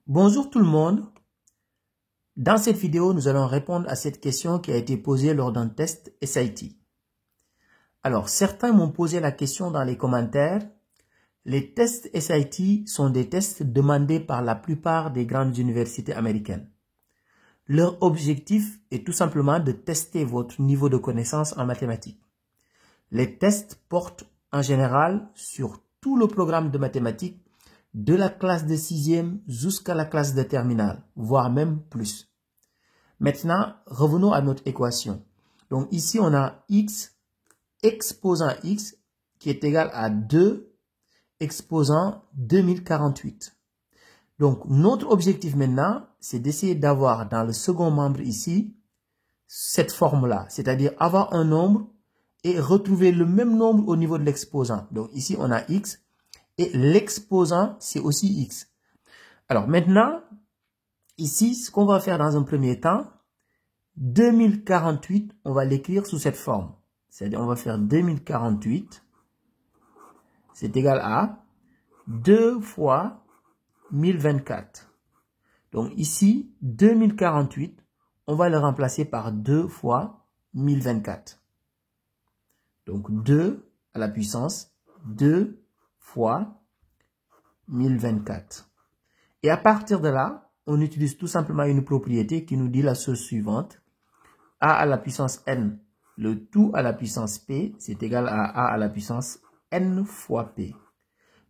Bonjour tout le monde. Dans cette vidéo, nous allons répondre à cette question qui a été posée lors d'un test SAT. Alors, certains m'ont posé la question dans les commentaires. Les tests SAT sont des tests demandés par la plupart des grandes universités américaines. Leur objectif est tout simplement de tester votre niveau de connaissance en mathématiques. Les tests portent en général sur tout le programme de mathématiques de la classe de 6e jusqu'à la classe de terminale, voire même plus. Maintenant, revenons à notre équation. Donc ici, on a x exposant x qui est égal à 2 exposant 2048. Donc notre objectif maintenant, c'est d'essayer d'avoir dans le second membre ici, cette forme-là, c'est-à-dire avoir un nombre et retrouver le même nombre au niveau de l'exposant. Donc ici, on a x et l'exposant, c'est aussi x. Alors maintenant, ici, ce qu'on va faire dans un premier temps, 2048, on va l'écrire sous cette forme. C'est-à-dire, on va faire 2048, c'est égal à 2 fois 1024. Donc ici, 2048, on va le remplacer par 2 fois 1024. Donc 2 à la puissance 2 fois 1024. Et à partir de là, on utilise tout simplement une propriété qui nous dit la chose suivante. A à la puissance n, le tout à la puissance p, c'est égal à a à la puissance n fois p.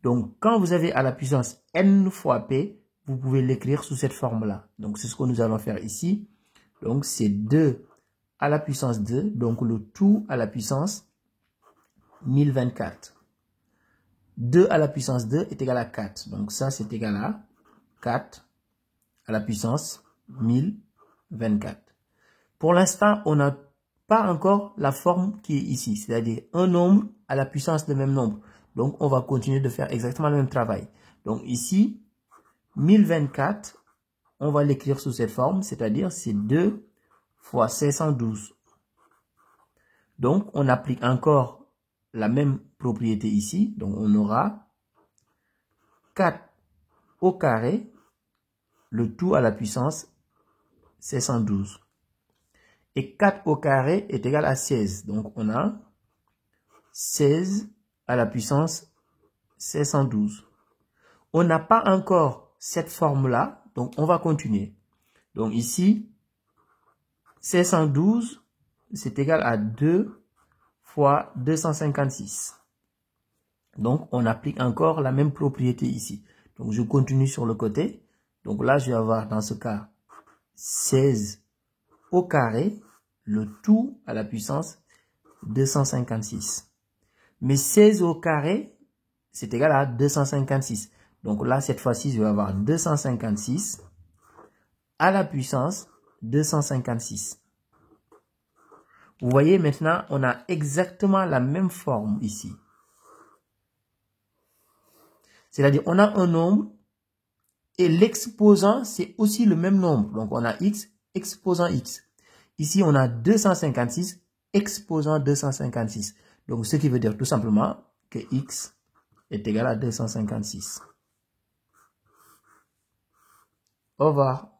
Donc, quand vous avez à la puissance n fois p, vous pouvez l'écrire sous cette forme-là. Donc, c'est ce que nous allons faire ici. Donc, c'est 2 à la puissance 2, donc le tout à la puissance 1024. 2 à la puissance 2 est égal à 4. Donc, ça, c'est égal à 4 à la puissance 1024. Pour l'instant, on n'a pas encore la forme qui est ici, c'est-à-dire un nombre à la puissance de même nombre. Donc, on va continuer de faire exactement le même travail. Donc, ici, 1024, on va l'écrire sous cette forme, c'est-à-dire c'est 2 fois 512. Donc, on applique encore la même propriété ici. Donc, on aura 4 au carré, le tout à la puissance 512. Et 4 au carré est égal à 16. Donc, on a 16 à la puissance 512. On n'a pas encore cette forme-là, donc on va continuer. Donc ici, 512, c'est égal à 2 fois 256. Donc, on applique encore la même propriété ici. Donc, je continue sur le côté. Donc là, je vais avoir dans ce cas 16 au carré, le tout à la puissance 256. Mais 16 au carré, c'est égal à 256. Donc là, cette fois-ci, je vais avoir 256 à la puissance 256. Vous voyez maintenant, on a exactement la même forme ici. C'est-à-dire, on a un nombre et l'exposant, c'est aussi le même nombre. Donc, on a x exposant x. Ici, on a 256 exposant 256. Donc, ce qui veut dire tout simplement que x est égal à 256. Au revoir.